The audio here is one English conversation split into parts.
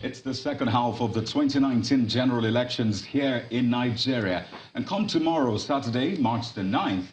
It's the second half of the 2019 general elections here in Nigeria. And come tomorrow, Saturday, March the 9th,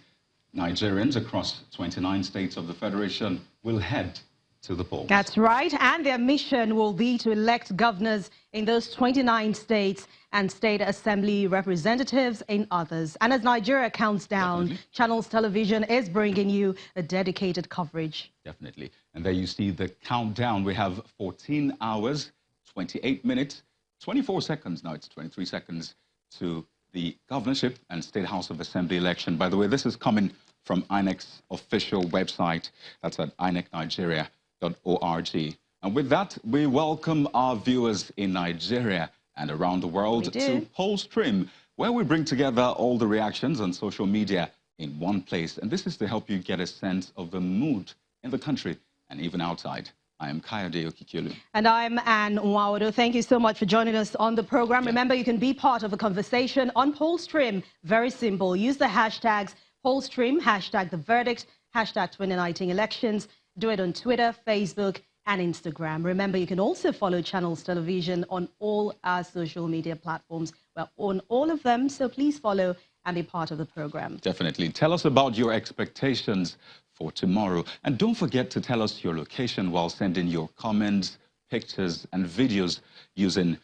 Nigerians across 29 states of the Federation will head to the polls. That's right. And their mission will be to elect governors in those 29 states and state assembly representatives in others. And as Nigeria counts down, Channels Television is bringing you a dedicated coverage. Definitely. And there you see the countdown. We have 14 hours, 28 minutes, 24 seconds. Now it's 23 seconds to the governorship and State House of Assembly election. By the way, this is coming from INEC's official website. That's at inecnigeria.org. And with that, we welcome our viewers in Nigeria and around the world to Pollstream, where we bring together all the reactions on social media in one place. And this is to help you get a sense of the mood in the country and even outside. I am Kayode Okikiolu. And I'm Anne Nwawodo. Thank you so much for joining us on the program. Remember, you can be part of a conversation on Pollstream. Very simple. Use the hashtags Pollstream, hashtag The Verdict, hashtag 2019 elections. Do it on Twitter, Facebook, and Instagram. Remember, you can also follow Channels Television on all our social media platforms. We're on all of them, so please follow and be part of the program. Definitely. Tell us about your expectations for tomorrow. And don't forget to tell us your location while sending your comments, pictures, and videos using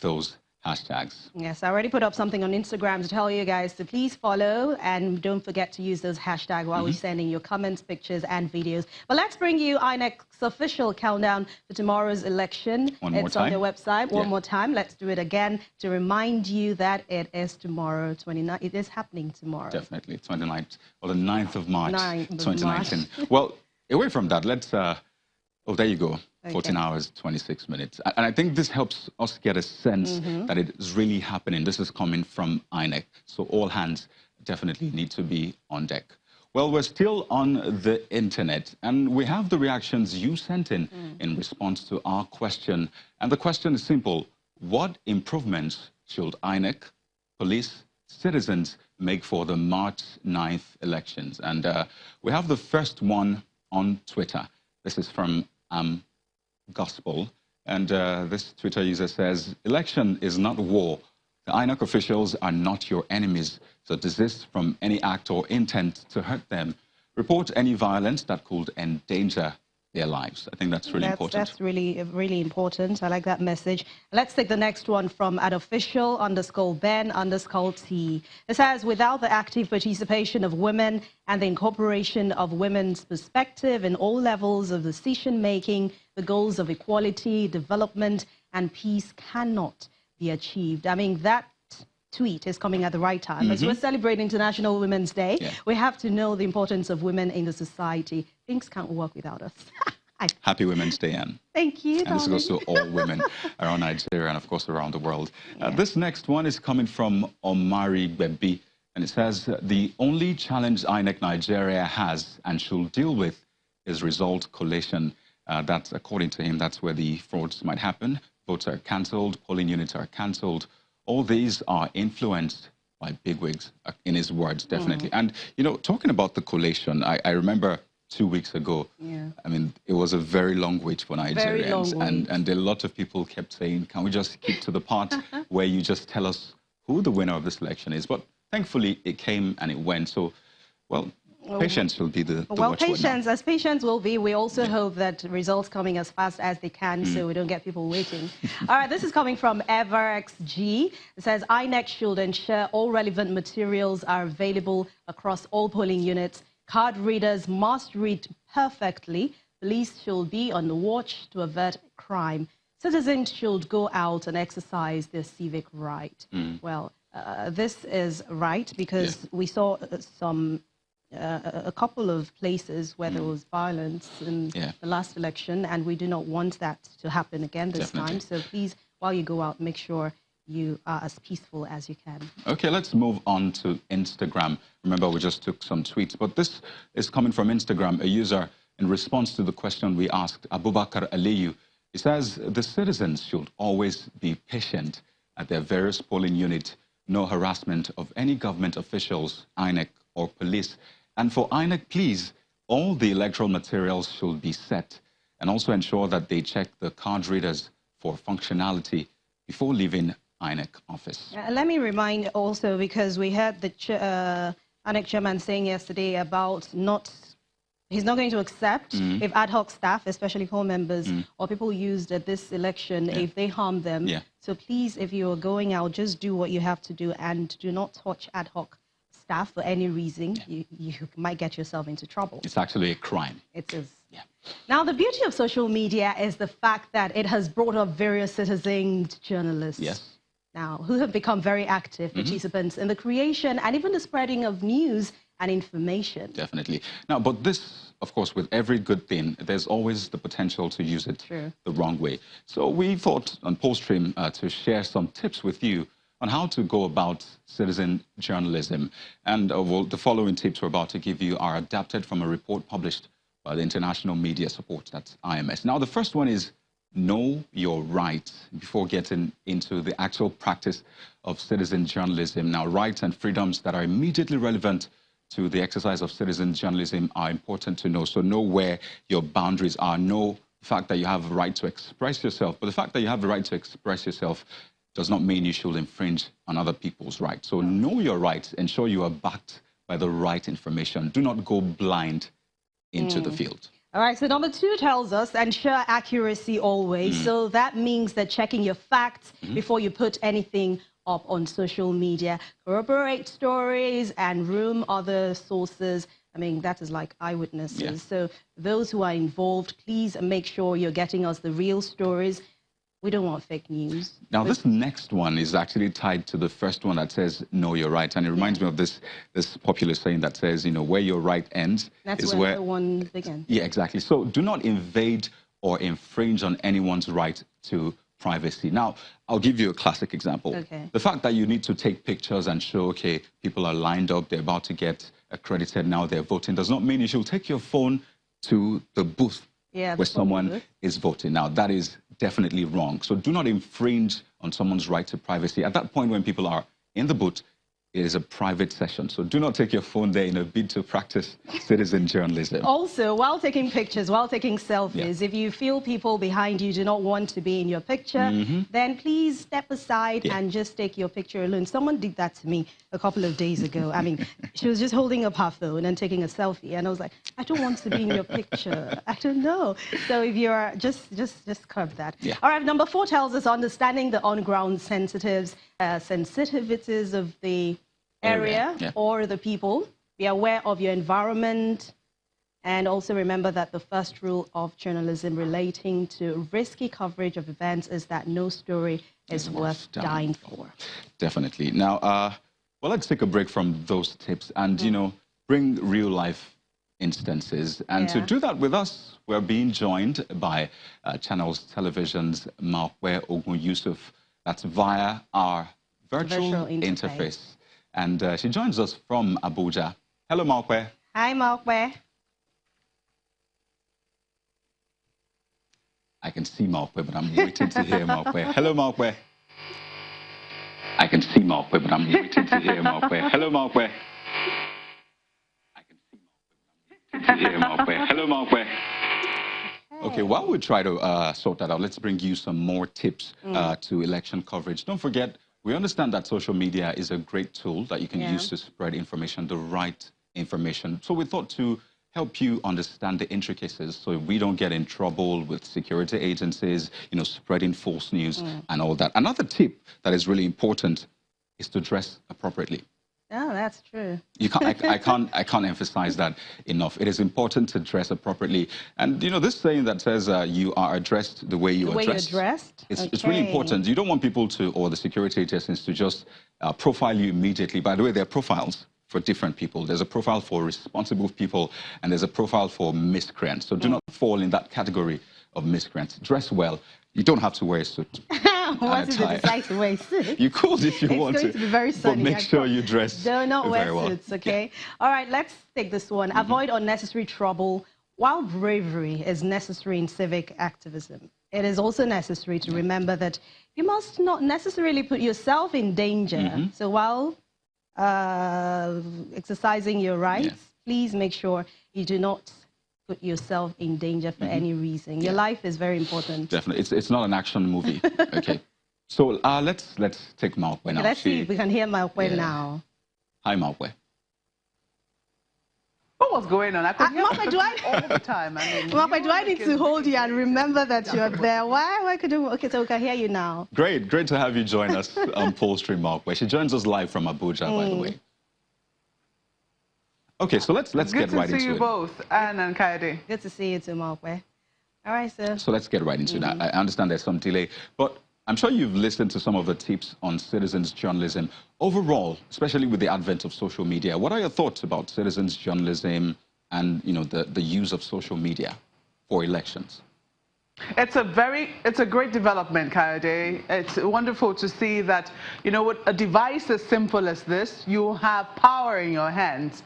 those hashtags. Yes, I already put up something on Instagram to tell you guys to please follow, and don't forget to use those hashtags while we're sending your comments, pictures, and videos. But let's bring you INEC's official countdown for tomorrow's election. It's on their website. One more time. Let's do it again to remind you that it is tomorrow, 29th. It is happening tomorrow. Definitely, 29th or the 9th of March, 2019. Well, away from that, let's... oh, there you go. 14 hours, 26 minutes. And I think this helps us get a sense that it is really happening. This is coming from INEC. So all hands definitely need to be on deck. Well, we're still on the internet, and we have the reactions you sent in response to our question. And the question is simple. What improvements should INEC, police, citizens make for the March 9th elections? And we have the first one on Twitter. This is from Gospel, and this Twitter user says, election is not war. The INEC officials are not your enemies, so desist from any act or intent to hurt them. Report any violence that could endanger their lives. I think that's really important. That's really, really important. I like that message. Let's take the next one from @official_Ben_T. It says, without the active participation of women and the incorporation of women's perspective in all levels of decision-making, the goals of equality, development, and peace cannot be achieved. I mean, that tweet is coming at the right time. As we're celebrating International Women's Day, we have to know the importance of women in the society. Things can't work without us. Happy Women's Day, Anne. Thank you. And this goes to all women around Nigeria and, of course, around the world. This next one is coming from Omari Bebi, and it says, the only challenge INEC Nigeria has and should deal with is result collation. That's, according to him, that's where the frauds might happen. Votes are cancelled, polling units are cancelled. All these are influenced by bigwigs, in his words, definitely. And, you know, talking about the collation, I remember 2 weeks ago, I mean, it was a very long wait for Nigerians. And a lot of people kept saying, can we just keep to the part where you just tell us who the winner of this election is? But thankfully, it came and it went. So, well, patience will be the patience, as patience will be. We also hope that results coming as fast as they can so we don't get people waiting. All right, this is coming from EverXG. It says, INEC should ensure all relevant materials are available across all polling units. Card readers must read perfectly. Police should be on the watch to avert crime. Citizens should go out and exercise their civic right. Well, this is right because we saw a couple of places where there was violence in the last election, and we do not want that to happen again this time. So please, while you go out, make sure you are as peaceful as you can. Okay, let's move on to Instagram. Remember, we just took some tweets, but this is coming from Instagram, a user in response to the question we asked, Abubakar Aliyu. He says, the citizens should always be patient at their various polling units. No harassment of any government officials, INEC, or police. And for INEC, please, all the electoral materials should be set and also ensure that they check the card readers for functionality before leaving INEC office. Let me remind also, because we heard the INEC chairman saying yesterday about he's not going to accept if ad hoc staff, especially corps members or people used at this election, if they harm them. So please, if you're going out, just do what you have to do and do not touch ad hoc staff for any reason. You might get yourself into trouble. It's actually a crime. It is. Now, the beauty of social media is the fact that it has brought up various citizen journalists. Now, who have become very active participants in the creation and even the spreading of news and information. Definitely. Now, but this, of course, with every good thing, there's always the potential to use it the wrong way. So we thought on Poststream to share some tips with you on how to go about citizen journalism. And the following tips we're about to give you are adapted from a report published by the International Media Support, that's IMS. Now, the first one is know your rights before getting into the actual practice of citizen journalism. Now, rights and freedoms that are immediately relevant to the exercise of citizen journalism are important to know. So know where your boundaries are. Know the fact that you have a right to express yourself. But the fact that you have the right to express yourself does not mean you should infringe on other people's rights. So know your rights. Ensure you are backed by the right information. Do not go blind into the field. All right, so number 2 tells us ensure accuracy always. So that means that checking your facts before you put anything up on social media. Corroborate stories and room other sources. I mean, that is like eyewitnesses. So those who are involved, please make sure you're getting us the real stories. We don't want fake news. Now, this next one is actually tied to the first one that says, know your rights. And it reminds me of this popular saying that says, you know, where your right ends is where the one begins. Yeah, exactly. So do not invade or infringe on anyone's right to privacy. Now, I'll give you a classic example. The fact that you need to take pictures and show, okay, people are lined up, they're about to get accredited, now they're voting, does not mean you should take your phone to the booth where someone is voting. Now, that is definitely wrong. So do not infringe on someone's right to privacy. At that point when people are in the booth, it is a private session. So do not take your phone there in a bid to practice citizen journalism. Also, while taking pictures, while taking selfies, if you feel people behind you do not want to be in your picture, then please step aside and just take your picture alone. Someone did that to me a couple of days ago. I mean, she was just holding up her phone and taking a selfie. And I was like, I don't want to be in your picture. I don't know. So if you're just curb that. All right, number 4 tells us understanding the on-ground sensitivities of the area or the people. Be aware of your environment, and also remember that the first rule of journalism relating to risky coverage of events is that no story is worth dying for. Definitely. Now, well, let's take a break from those tips and, you know, bring real life instances. And to do that with us, we're being joined by Channels Television's Maokwe Ogun Yusuf. That's via our virtual interface. And she joins us from Abuja. Hello, Maokwe. Hi, Maokwe. I can see Maokwe, but I'm waiting to hear Maokwe. Hello, Maokwe. I can see Maokwe, but I'm waiting to hear Maokwe. Hello, Maokwe. I can see Maokwe, but I'm waiting to hear Maokwe. Hello, Maokwe. Okay, while we try to sort that out, let's bring you some more tips to election coverage. Don't forget, we understand that social media is a great tool that you can use to spread information, the right information. So we thought to help you understand the intricacies so we don't get in trouble with security agencies, you know, spreading false news and all that. Another tip that is really important is to dress appropriately. Oh, that's true. You can't, I can't emphasize that enough. It is important to dress appropriately. And, you know, this saying that says you are addressed the way you are dressed. The way you're dressed? It's really important. You don't want people to, or the security agencies to just profile you immediately. By the way, there are profiles for different people. There's a profile for responsible people, and there's a profile for miscreants. So do not fall in that category of miscreants. Dress well. You don't have to wear a suit. Once you decide to wear a suit, you could if you want to. It's going to be very sunny. But make sure you dress Do not wear very well. suits, okay? All right, let's take this one. Avoid unnecessary trouble. While bravery is necessary in civic activism, it is also necessary to remember that you must not necessarily put yourself in danger. So while exercising your rights, please make sure you do not put yourself in danger for any reason. Your life is very important. Definitely. It's not an action movie. Okay. So let's take Maokwe now. Let's see if we can hear Maokwe now. Hi, Maokwe. What was going on? I could hear all the time. Maokwe, do I need to hold you and remember that you're there? Why could you? Okay, so we can hear you now. Great to have you join us on Polstream, Maokwe. She joins us live from Abuja, by the way. Okay, so let's get right into it. Good to see you both, Anne and Kaede. Good to see you too, Maokwe. All right, sir. So let's get right into it. I understand there's some delay, but I'm sure you've listened to some of the tips on citizens journalism. Overall, especially with the advent of social media, what are your thoughts about citizens journalism and, you know, the use of social media for elections? It's a great development, Kaede. It's wonderful to see that, you know, with a device as simple as this, you have power in your hands.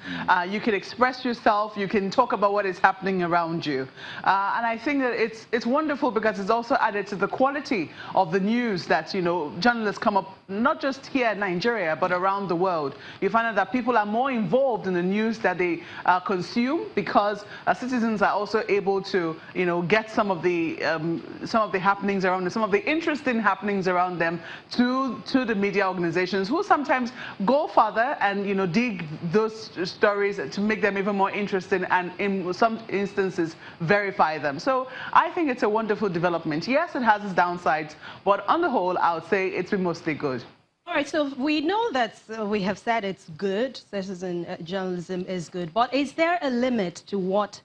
You can express yourself, you can talk about what is happening around you. And I think that it's wonderful because it's also added to the quality of the news that, you know, journalists come up, not just here in Nigeria, but around the world. You find out that people are more involved in the news that they consume because citizens are also able to, you know, get some of the happenings around them, some of the interesting happenings around them to the media organizations who sometimes go further and, you know, dig those stories to make them even more interesting and in some instances verify them. So I think it's a wonderful development. Yes, it has its downsides, but on the whole, I would say it's been mostly good. All right, so we know that we have said it's good, citizen journalism is good, but is there a limit to what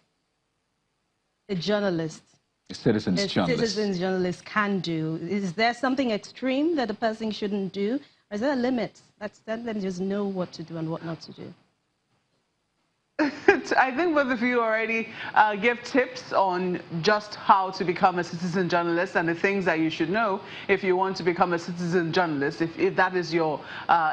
a journalist Citizens journalists can do? Is there something extreme that a person shouldn't do? Or is there a limit? Let them just know what to do and what not to do. I think both of you already gave tips on just how to become a citizen journalist and the things that you should know if you want to become a citizen journalist, if that is your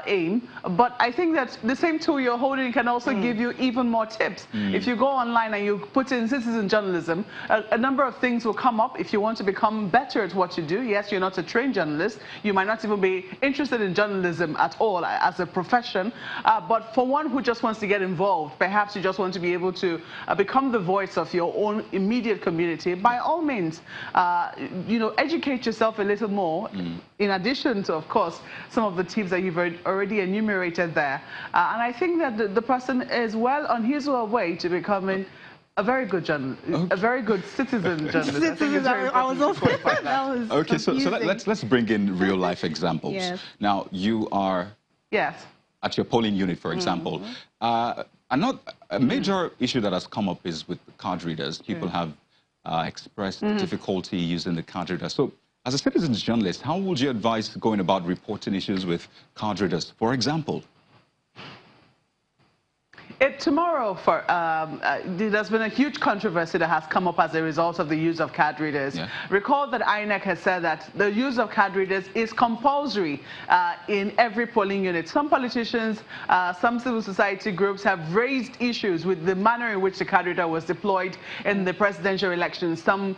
aim. But I think that the same tool you're holding can also give you even more tips. If you go online and you put in citizen journalism, a number of things will come up if you want to become better at what you do. Yes, you're not a trained journalist. You might not even be interested in journalism at all as a profession. But for one who just wants to get involved, perhaps you just want to be able to become the voice of your own immediate community, by all means, you know, educate yourself a little more, in addition to, of course, some of the tips that you've already enumerated there. And I think that the person is well on his way to becoming a very good journalist, a very good citizen journalist. I think it's very important to qualify that. Okay, so let's bring in real life examples. Yes. Now, you are at your polling unit, for example. A major issue that has come up is with card readers. People have expressed difficulty using the card reader. So, as a citizens journalist, how would you advise going about reporting issues with card readers, for example? Tomorrow, there's been a huge controversy that has come up as a result of the use of card readers. Recall that INEC has said that the use of card readers is compulsory in every polling unit. Some politicians, some civil society groups have raised issues with the manner in which the card reader was deployed in the presidential elections. Some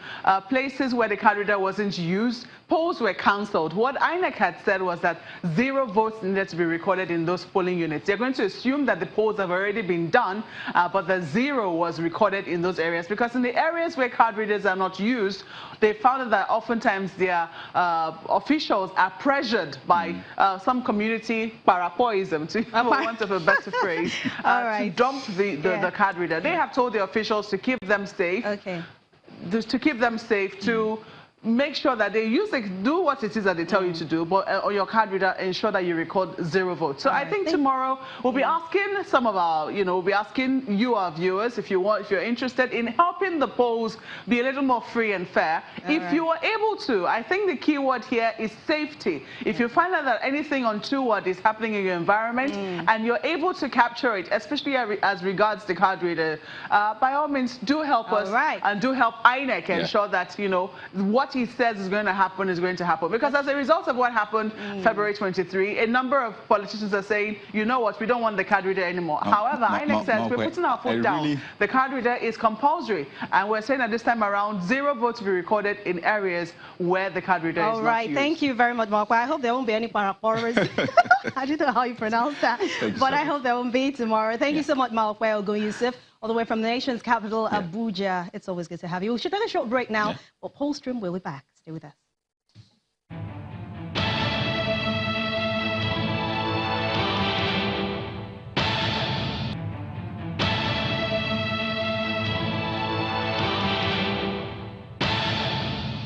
places where the card reader wasn't used, polls were cancelled. What INEC had said was that 0 votes needed to be recorded in those polling units. They're going to assume that the polls have already been done, but the 0 was recorded in those areas, because in the areas where card readers are not used, they found that oftentimes their officials are pressured by some community parapoism, for want of a better phrase, to dump the card reader. They have told the officials to keep them safe, to keep them safe, to make sure that they do what it is that they tell you to do, but on your card reader, ensure that you record 0 votes. So I think tomorrow we'll be asking some of our, we'll be asking you, our viewers, if you're interested in helping the polls be a little more free and fair. If you are able to, I think the key word here is safety. If you find out that anything untoward is happening in your environment and you're able to capture it, especially as regards the card reader, by all means, do help us and do help INEC ensure that, what he says is going to happen, because as a result of what happened February 23, a number of politicians are saying, you know what, we don't want the card reader anymore. However, INEC says we're putting our foot down. The card reader is compulsory, and we're saying that this time around 0 votes to be recorded in areas where the card reader is not used. Thank you very much, Maokwe. I hope there won't be any paraporos. I don't know how you pronounce that, but I hope there won't be tomorrow. Thank you so much, Maokwe Ogun Yusuf. all the way from the nation's capital, Abuja. It's always good to have you. We should take a short break now, but Paul Stream will be back. Stay with us.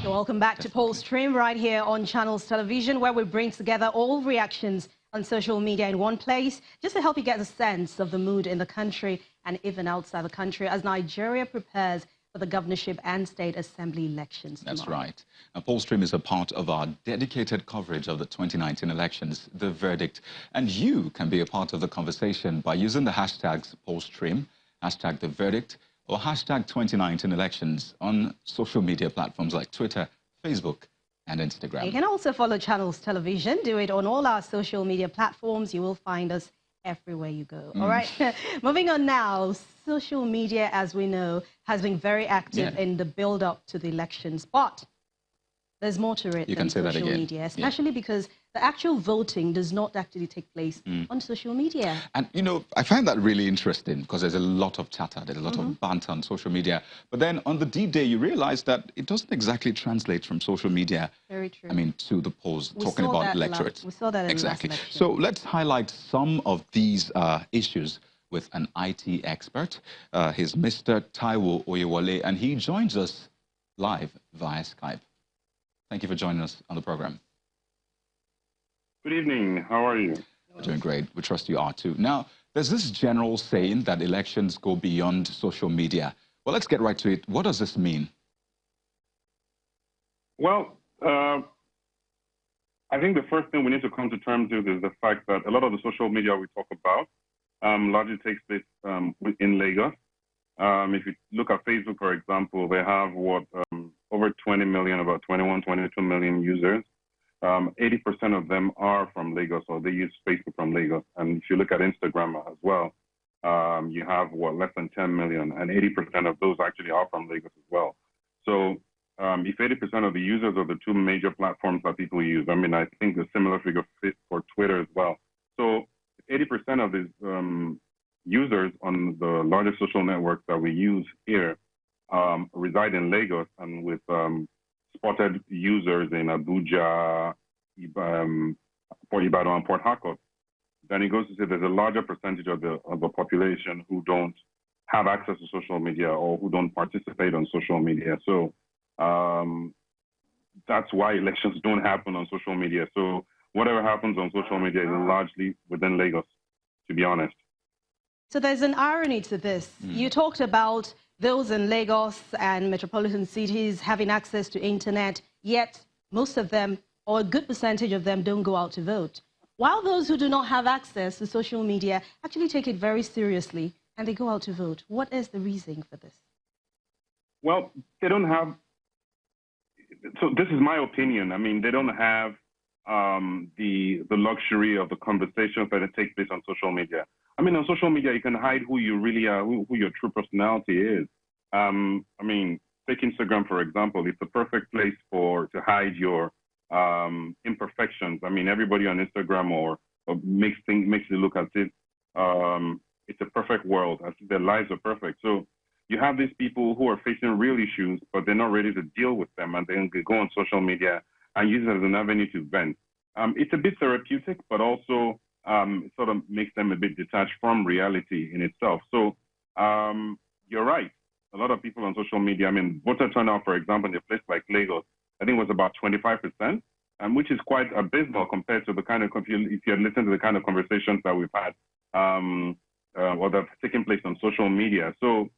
Welcome back to Paul Stream right here on Channels Television, where we bring together all reactions on social media in one place, just to help you get a sense of the mood in the country and even outside the country as Nigeria prepares for the governorship and state assembly elections tomorrow. That's right. Now, Paul Stream is a part of our dedicated coverage of the 2019 elections, The Verdict. And you can be a part of the conversation by using the hashtags Paul Stream, hashtag The Verdict, or hashtag 2019 elections on social media platforms like Twitter, Facebook, and Instagram. You can also follow Channels Television. Do it on all our social media platforms. You will find us everywhere you go. All right. Moving on now. Social media, as we know, has been very active in the build-up to the elections. But there's more to it than social media, especially because the actual voting does not actually take place on social media. And, you know, I find that really interesting because there's a lot of chatter, there's a lot of banter on social media. But then on the D-Day, you realize that it doesn't exactly translate from social media, very true, I mean, to the polls, talking about electorate. We saw that in exactly. the last election. So let's highlight some of these issues with an IT expert. He's Mr. Taiwo Oyewole, and he joins us live via Skype. Thank you for joining us on the program. Good evening. How are you? We're doing great. We trust you are too. Now, there's this general saying that elections go beyond social media. Well, let's get right to it. What does this mean? Well, I think the first thing we need to come to terms with is the fact that a lot of the social media we talk about largely takes place in Lagos. If you look at Facebook, for example, they have over 20 million, about 21, 22 million users. 80% of them are from Lagos, or they use Facebook from Lagos. And if you look at Instagram as well, you have, less than 10 million, and 80% of those actually are from Lagos as well. So if 80% of the users of the two major platforms that people use, I mean, I think a similar figure fits for Twitter as well. So 80% of these users on the largest social networks that we use here reside in Lagos, and with spotted users in Abuja, Port Ibadan, and Port Harcourt. Then it goes to say there's a larger percentage of the population who don't have access to social media or who don't participate on social media. So that's why elections don't happen on social media. So whatever happens on social media is largely within Lagos, to be honest. So there's an irony to this. You talked about those in Lagos and metropolitan cities having access to internet, yet most of them, or a good percentage of them, don't go out to vote. While those who do not have access to social media actually take it very seriously and they go out to vote. What is the reason for this? Well, they don't have, so this is my opinion. I mean, they don't have the luxury of the conversations that take place on social media. I mean, on social media, you can hide who you really are, who your true personality is. I mean, take Instagram, for example. It's the perfect place to hide your imperfections. I mean, everybody on Instagram or makes it look as if it's a perfect world, as if their lives are perfect. So you have these people who are facing real issues, but they're not ready to deal with them, and then they go on social media and use it as an avenue to vent. It's a bit therapeutic, but also it sort of makes them a bit detached from reality in itself. So you're right. A lot of people on social media, I mean, voter turnout, for example, in a place like Lagos, I think it was about 25%, which is quite abysmal compared to the kind of, if you had listened to the kind of conversations that we've had or that's taking place on social media. So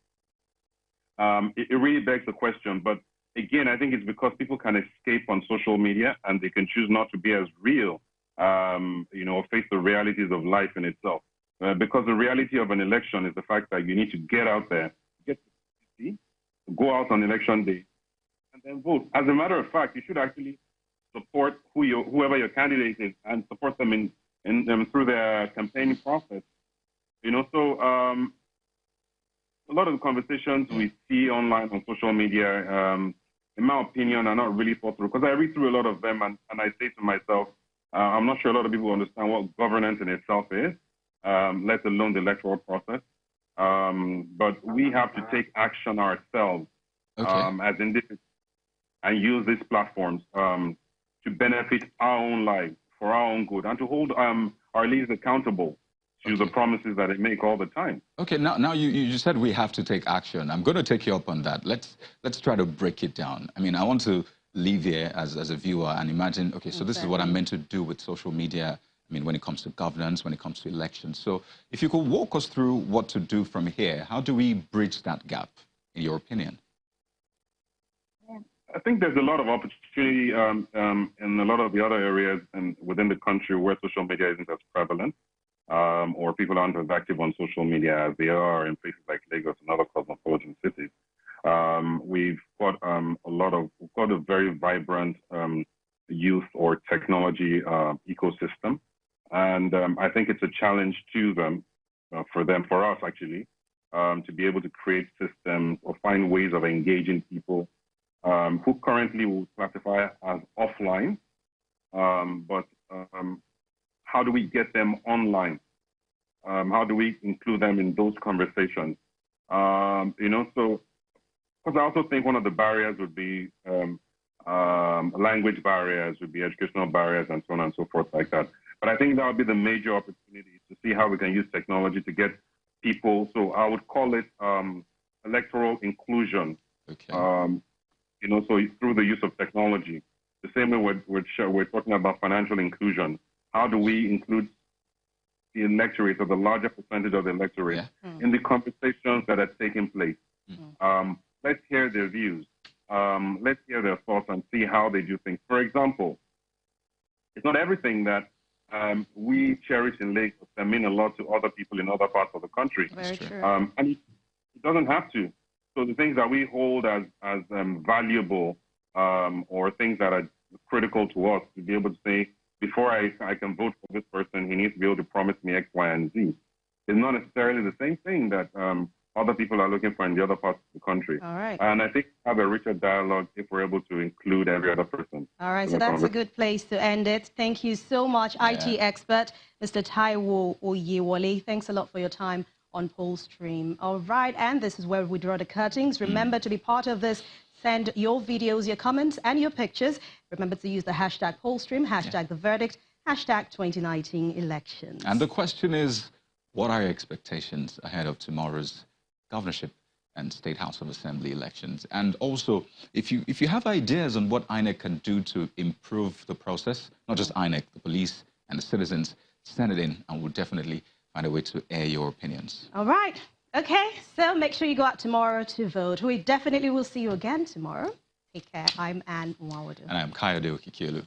it really begs the question. But again, I think it's because people can escape on social media and they can choose not to be as real, or face the realities of life in itself. Because the reality of an election is the fact that you need to get out there, go out on election day, and then vote. As a matter of fact, you should actually support whoever your candidate is and support them through their campaigning process. So a lot of the conversations we see online on social media, in my opinion, are not really thought through, because I read through a lot of them and I say to myself, I'm not sure a lot of people understand what governance in itself is, let alone the electoral process. but we have to take action ourselves as individuals and use these platforms to benefit our own lives, for our own good, and to hold our leaders accountable to the promises that they make all the time. Okay, now you said we have to take action. I'm going to take you up on that. Let's try to break it down. I mean, I want to leave here as a viewer and imagine, okay, so this is what I'm meant to do with social media. I mean, when it comes to governance, when it comes to elections. So if you could walk us through what to do from here, how do we bridge that gap, in your opinion? I think there's a lot of opportunity in a lot of the other areas and within the country where social media isn't as prevalent, or people aren't as active on social media as they are in places like Lagos and other cosmopolitan cities. We've got a very vibrant youth or technology ecosystem. And I think it's a challenge to them, for us actually, to be able to create systems or find ways of engaging people who currently will classify as offline, but how do we get them online? How do we include them in those conversations? So because I also think one of the barriers would be language barriers, would be educational barriers, and so on and so forth like that. But I think that would be the major opportunity to see how we can use technology to get people. So I would call it electoral inclusion. Okay. So through the use of technology, the same way we're talking about financial inclusion. How do we include the electorate or the larger percentage of the electorate in the conversations that are taking place? Let's hear their views. Let's hear their thoughts and see how they do things. For example, it's not everything that we cherish in Lagos that mean a lot to other people in other parts of the country. Very true. And it doesn't have to. So the things that we hold as valuable or things that are critical to us, to be able to say, before I can vote for this person, he needs to be able to promise me X, Y, and Z. It's not necessarily the same thing that other people are looking for in the other parts of the country. All right. And I think we have a richer dialogue if we're able to include every other person. All right, so that's a good place to end it. Thank you so much, IT expert, Mr. Taiwo Oyewole. Thanks a lot for your time on Pollstream. All right, and this is where we draw the curtains. Remember to be part of this. Send your videos, your comments, and your pictures. Remember to use the hashtag Pollstream, hashtag The Verdict, hashtag 2019 elections. And the question is, what are your expectations ahead of tomorrow's governorship and State House of Assembly elections? And also, if you have ideas on what INEC can do to improve the process, not just INEC, the police and the citizens, send it in and we'll definitely find a way to air your opinions. All right. Okay, so make sure you go out tomorrow to vote. We definitely will see you again tomorrow. Take care. I'm Anne Nwawadu. And I'm Kayode Okikiolu.